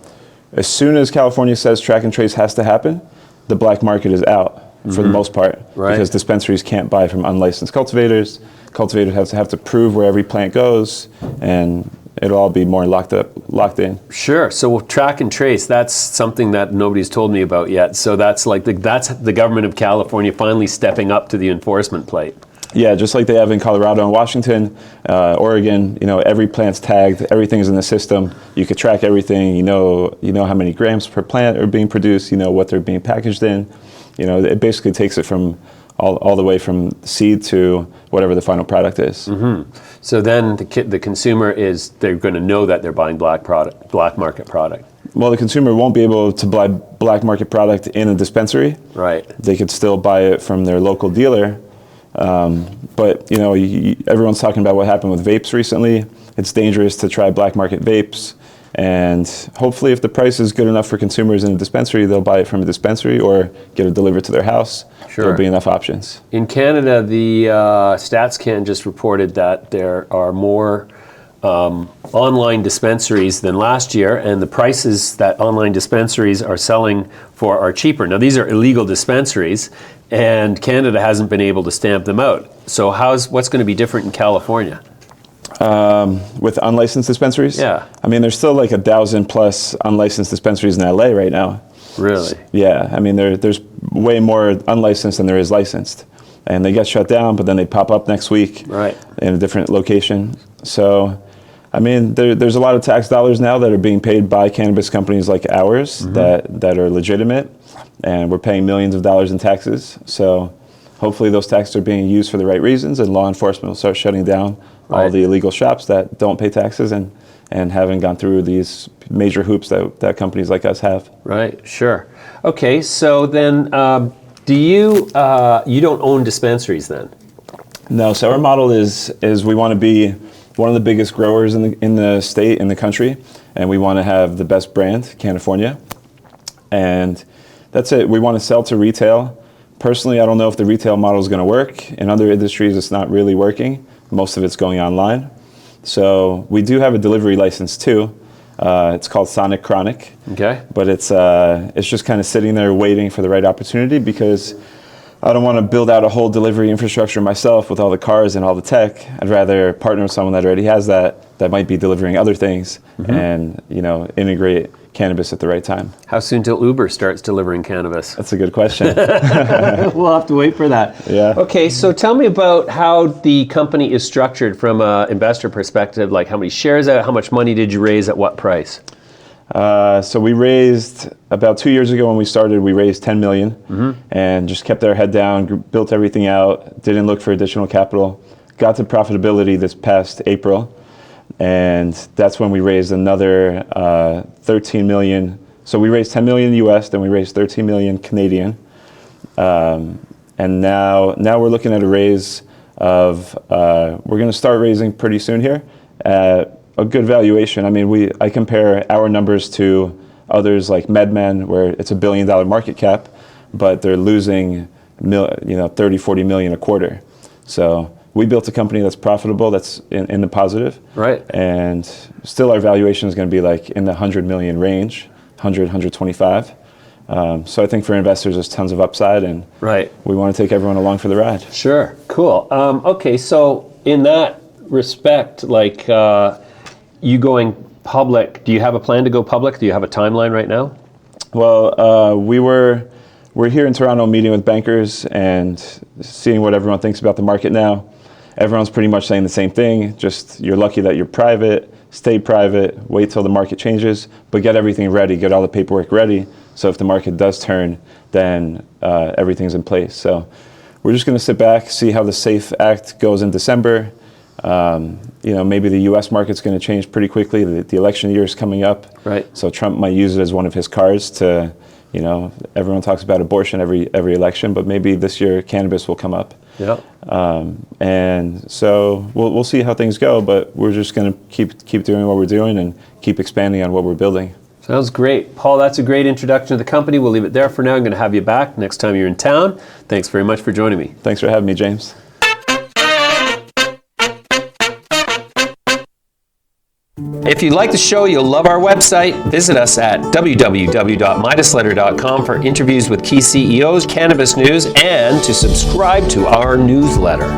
as soon as California says track and trace has to happen, the black market is out for the most part, because dispensaries can't buy from unlicensed cultivators. Cultivators have to prove where every plant goes, and it'll all be more locked in. Sure. So with track and trace, that's something that nobody's told me about yet. So that's that's the government of California finally stepping up to the enforcement plate. Yeah, just like they have in Colorado and Washington, Oregon. Every plant's tagged. Everything's in the system. You could track everything. You know how many grams per plant are being produced. You know what they're being packaged in. It basically takes it from all the way from seed to whatever the final product is. Mm-hmm. So then the consumer they're going to know that they're buying black market product. Well, the consumer won't be able to buy black market product in a dispensary. Right. They could still buy it from their local dealer. But everyone's talking about what happened with vapes recently. It's dangerous to try black market vapes. And hopefully if the price is good enough for consumers in a dispensary, they'll buy it from a dispensary or get it delivered to their house. Sure. There'll be enough options. In Canada, the StatsCan just reported that there are more online dispensaries than last year, and the prices that online dispensaries are selling for are cheaper. Now, these are illegal dispensaries, and Canada hasn't been able to stamp them out. So what's going to be different in California? With unlicensed dispensaries? Yeah. I mean, there's still like 1,000 plus unlicensed dispensaries in LA right now. Really? Yeah. I mean, there's way more unlicensed than there is licensed. And they get shut down, but then they pop up next week in a different location. So, I mean, there's a lot of tax dollars now that are being paid by cannabis companies like ours that are legitimate. And we're paying millions of dollars in taxes. So hopefully those taxes are being used for the right reasons, and law enforcement will start shutting down all the illegal shops that don't pay taxes and haven't gone through these major hoops that companies like us have. Right, sure. Okay, so then you don't own dispensaries then? No, so our model is we want to be one of the biggest growers in the state, in the country, and we want to have the best brand, Cannafornia. And that's it. We want to sell to retail. Personally, I don't know if the retail model is going to work. In other industries, it's not really working. Most of it's going online. So we do have a delivery license too. It's called Sonic Chronic. Okay. But it's just kind of sitting there waiting for the right opportunity, because I don't want to build out a whole delivery infrastructure myself with all the cars and all the tech. I'd rather partner with someone that already has that might be delivering other things and integrate cannabis at the right time. How soon till Uber starts delivering cannabis? That's a good question. We'll have to wait for that. Yeah. Okay, so tell me about how the company is structured from an investor perspective, like how many shares out, how much money did you raise, at what price? So we raised, about 2 years ago when we started, we raised $10 million and just kept our head down, built everything out, didn't look for additional capital, got to profitability this past April. And that's when we raised another 13 million. So we raised 10 million US, then we raised 13 million Canadian. And now we're looking at a raise of, we're going to start raising pretty soon here at a good valuation. I mean, I compare our numbers to others like MedMen, where it's $1 billion market cap, but they're losing 30, 40 million a quarter. So we built a company that's profitable, that's in the positive. Right. And still our valuation is going to be like in the 100 million range, 100, 125. So I think for investors, there's tons of upside, and we want to take everyone along for the ride. Sure, cool. Okay, so in that respect, like you going public, do you have a plan to go public? Do you have a timeline right now? Well, we're here in Toronto meeting with bankers and seeing what everyone thinks about the market now. Everyone's pretty much saying the same thing, just you're lucky that you're private, stay private, wait till the market changes, but get everything ready, get all the paperwork ready. So if the market does turn, then everything's in place. So we're just going to sit back, see how the SAFE Act goes in December. Maybe the U.S. market's going to change pretty quickly. The election year is coming up. Right. So Trump might use it as one of his cards to, everyone talks about abortion every election, but maybe this year cannabis will come up. Yeah. And so we'll see how things go, but we're just going to keep doing what we're doing and keep expanding on what we're building. Sounds great. Paul, that's a great introduction to the company. We'll leave it there for now. I'm going to have you back next time you're in town. Thanks very much for joining me. Thanks for having me, James. If you like the show, you'll love our website. Visit us at www.midasletter.com for interviews with key CEOs, cannabis news, and to subscribe to our newsletter.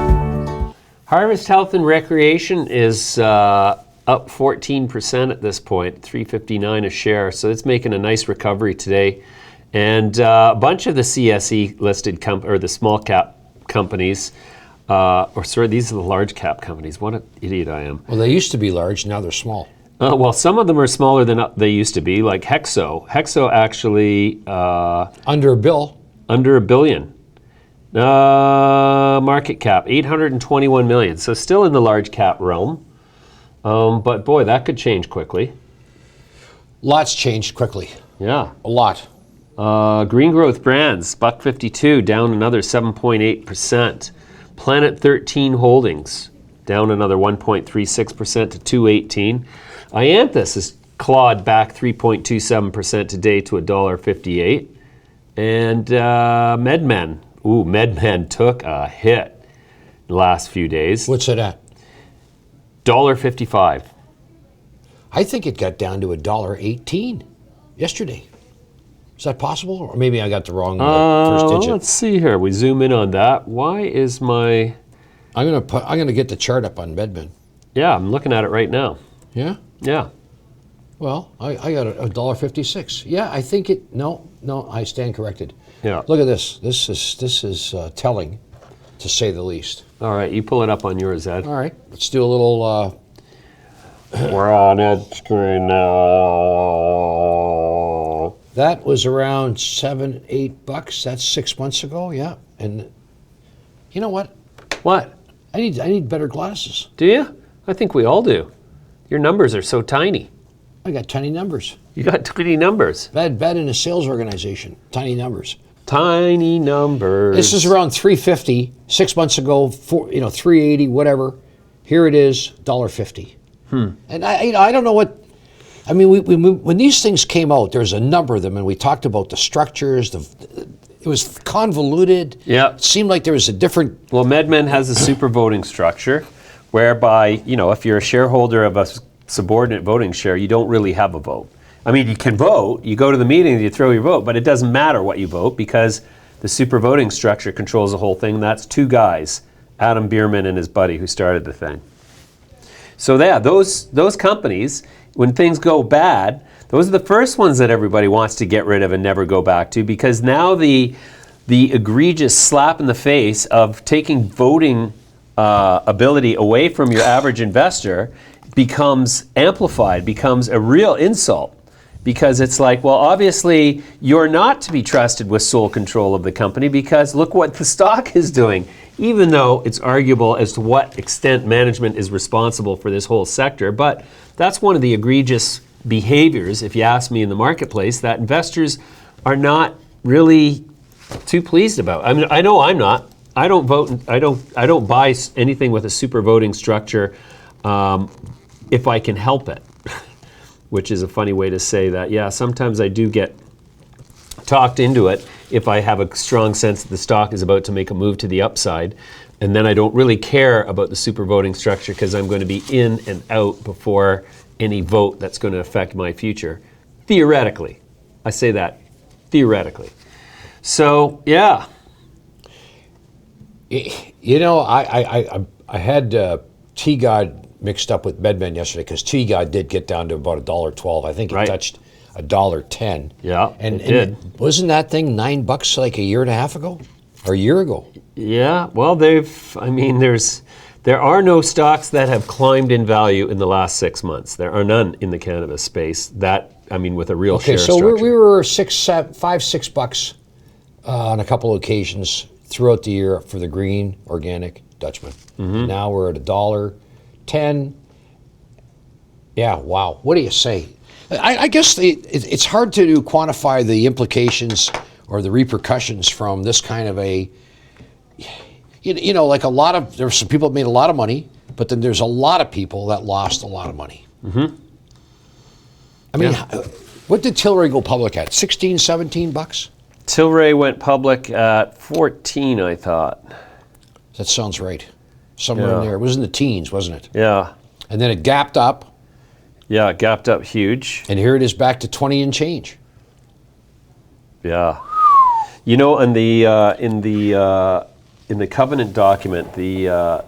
Harvest Health and Recreation is up 14% at this point, $3.59 a share. So it's making a nice recovery today. And a bunch of the CSE listed or the small cap companies, these are the large cap companies. What an idiot I am. Well, they used to be large, now they're small. Well, some of them are smaller than they used to be, like Hexo. Hexo actually... under a bill. Under $1 billion. Market cap, 821 million. So still in the large cap realm. But boy, that could change quickly. Lots changed quickly. Yeah. A lot. Green Growth Brands, $1.52, down another 7.8%. Planet 13 Holdings, down another 1.36% to 218. Ianthus has clawed back 3.27% today to $1.58. And MedMen, MedMen took a hit the last few days. What's it at? $1.55. I think it got down to $1.18 yesterday. Is that possible? Or maybe I got the wrong first digit. Let's see here. We zoom in on that. Why is my... I'm gonna get the chart up on MedMen. Yeah, I'm looking at it right now. Yeah? Yeah. Well, I got $1.56. Yeah, I think it... No, I stand corrected. Yeah. Look at this. This is telling, to say the least. All right, you pull it up on yours, Ed. All right, let's do a little... We're on Ed's screen now. That was around $7-8. That's 6 months ago, yeah. And you know what? What? I need better glasses. Do you? I think we all do. Your numbers are so tiny. I got tiny numbers. You got tiny numbers. Bad in a sales organization. Tiny numbers. Tiny numbers. This is around $3.50. 6 months ago, $3.80, whatever. Here it is, $1.50. And I don't know what. I mean, when these things came out, there's a number of them, and we talked about the structures. It was convoluted. Yeah. It seemed like there was a different. Well, MedMen has a super voting structure, whereby if you're a shareholder of a subordinate voting share, you don't really have a vote. I mean, you can vote. You go to the meeting, you throw your vote, but it doesn't matter what you vote because the super voting structure controls the whole thing. That's two guys, Adam Bierman and his buddy, who started the thing. So yeah, those companies, when things go bad, those are the first ones that everybody wants to get rid of and never go back to, because now the egregious slap in the face of taking voting ability away from your average investor becomes amplified, becomes a real insult. Because it's like, well, obviously you're not to be trusted with sole control of the company because look what the stock is doing. Even though it's arguable as to what extent management is responsible for this whole sector. But that's one of the egregious behaviors, if you ask me, in the marketplace that investors are not really too pleased about. I mean, I know I'm not. I don't vote. I don't buy anything with a super voting structure if I can help it. Which is a funny way to say that. Yeah, sometimes I do get talked into it if I have a strong sense that the stock is about to make a move to the upside. And then I don't really care about the super voting structure because I'm going to be in and out before any vote that's going to affect my future. Theoretically. I say that theoretically. So, yeah. You know, I had T-God mixed up with MedMen yesterday because T-God did get down to about $1.12. I think it touched $1.10. Yeah, and it did. Wasn't that thing $9 like a year and a half ago or a year ago? Yeah, well, there's There are no stocks that have climbed in value in the last 6 months. There are none in the cannabis space with a real share so structure. we were $5-6 on a couple of occasions throughout the year for the green organic Dutchman. Now we're at $1.10. Yeah, wow. What do you say? I guess it's hard to quantify the implications or the repercussions from this kind of a, like there's some people that made a lot of money, but then there's a lot of people that lost a lot of money. I mean, what did Tilray go public at? 16, 17 bucks? Tilray went public at 14, I thought. That sounds right. Somewhere in there. It was in the teens, wasn't it? Yeah. And then it gapped up. Yeah, it gapped up huge. And here it is back to 20 and change. Yeah. In the covenant document, that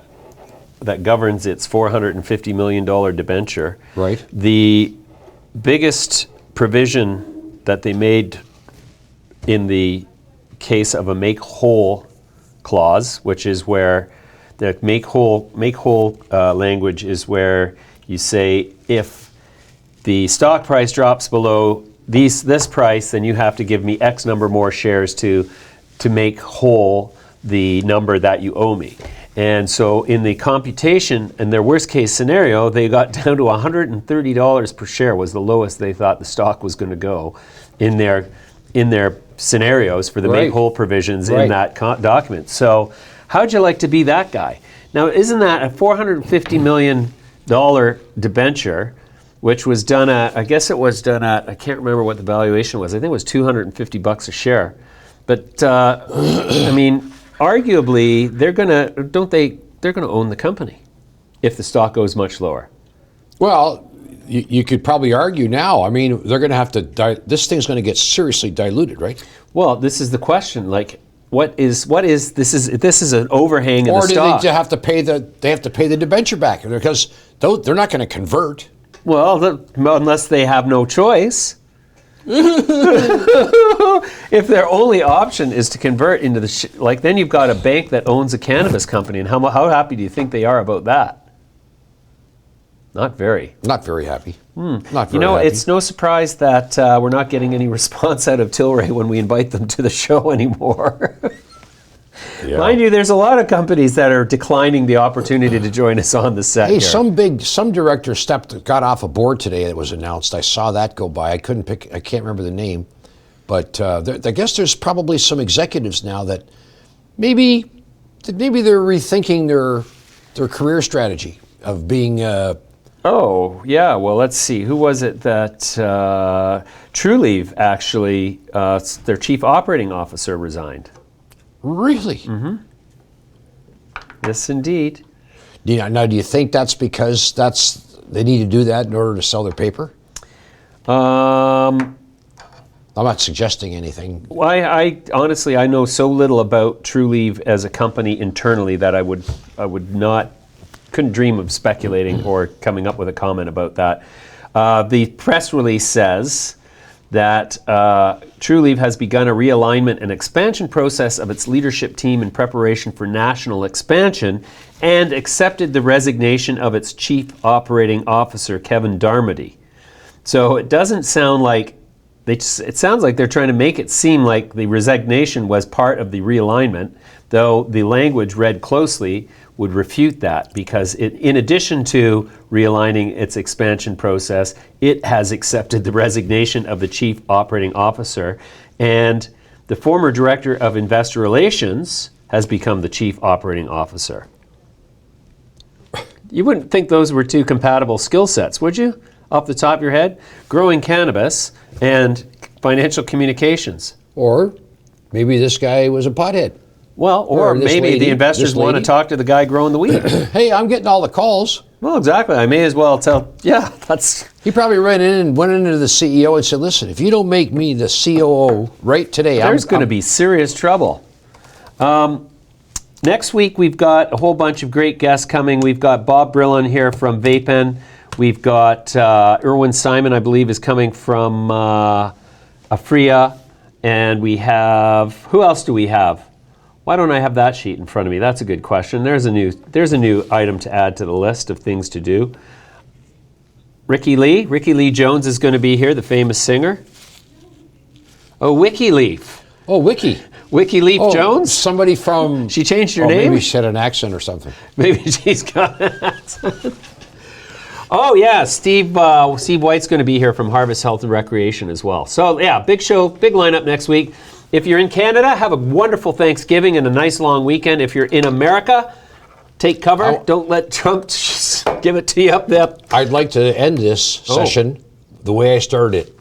governs its $450 million debenture, right? The biggest provision that they made in the case of a make whole clause, which is where the make whole language is where you say if the stock price drops below this price, then you have to give me X number more shares to make whole the number that you owe me. And so in the computation, in their worst case scenario, they got down to $130 per share was the lowest they thought the stock was going to go in their scenarios for the make whole provisions in that document. So how'd you like to be that guy? Now, isn't that a $450 million debenture, which was done at, I can't remember what the valuation was. I think it was $250 a share. But I mean, arguably, they're gonna own the company if the stock goes much lower. Well, you could probably argue now. I mean, they're going to have to. This thing's going to get seriously diluted, right? Well, this is the question. Like, what is this? Is an overhang in the stock? Or do they have to pay the debenture back because they're not going to convert? Well, unless they have no choice. If their only option is to convert into then you've got a bank that owns a cannabis company, and how happy do you think they are about that? Not very. Not very happy. Not very happy. It's no surprise that we're not getting any response out of Tilray when we invite them to the show anymore. Yeah. Mind you, there's a lot of companies that are declining the opportunity to join us on the set. Hey, some director got off a board today that was announced. I saw that go by. I can't remember the name, but I guess there's probably some executives now that maybe they're rethinking their career strategy of being. Oh yeah, well let's see. Who was it that TrueLeave actually their chief operating officer resigned? Really? Mm-hmm. Yes, indeed. Now, do you think that's because they need to do that in order to sell their paper? I'm not suggesting anything. Well, I honestly know so little about TrueLeave as a company internally that I couldn't dream of speculating or coming up with a comment about that. The press release says that TrueLeave has begun a realignment and expansion process of its leadership team in preparation for national expansion and accepted the resignation of its chief operating officer, Kevin Darmody. So it doesn't sound like, it sounds like they're trying to make it seem like the resignation was part of the realignment, though the language read closely would refute that, because in addition to realigning its expansion process, it has accepted the resignation of the chief operating officer, and the former director of investor relations has become the chief operating officer. You wouldn't think those were two compatible skill sets, would you? Off the top of your head? Growing cannabis and financial communications. Or maybe this guy was a pothead. Well, or maybe the investors want to talk to the guy growing the weed. Hey, I'm getting all the calls. Well, exactly. I may as well tell. Yeah, that's. He probably went into the CEO and said, "Listen, if you don't make me the COO right today, there's going to be serious trouble." Next week we've got a whole bunch of great guests coming. We've got Bob Brillon here from Vapen. We've got Irwin Simon, I believe, is coming from Afria, and we have who else do we have? Why don't I have that sheet in front of me? That's a good question. There's a new item to add to the list of things to do. Ricky Lee Jones is going to be here, the famous singer. Oh, WikiLeaf. Oh, Wiki. WikiLeaf Jones? Somebody from... She changed her name? Maybe she had an accent or something. Maybe she's got an accent. Oh, yeah, Steve White's going to be here from Harvest Health and Recreation as well. So, yeah, big show, big lineup next week. If you're in Canada, have a wonderful Thanksgiving and a nice long weekend. If you're in America, take cover. Don't let Trump give it to you up there. I'd like to end this session the way I started it.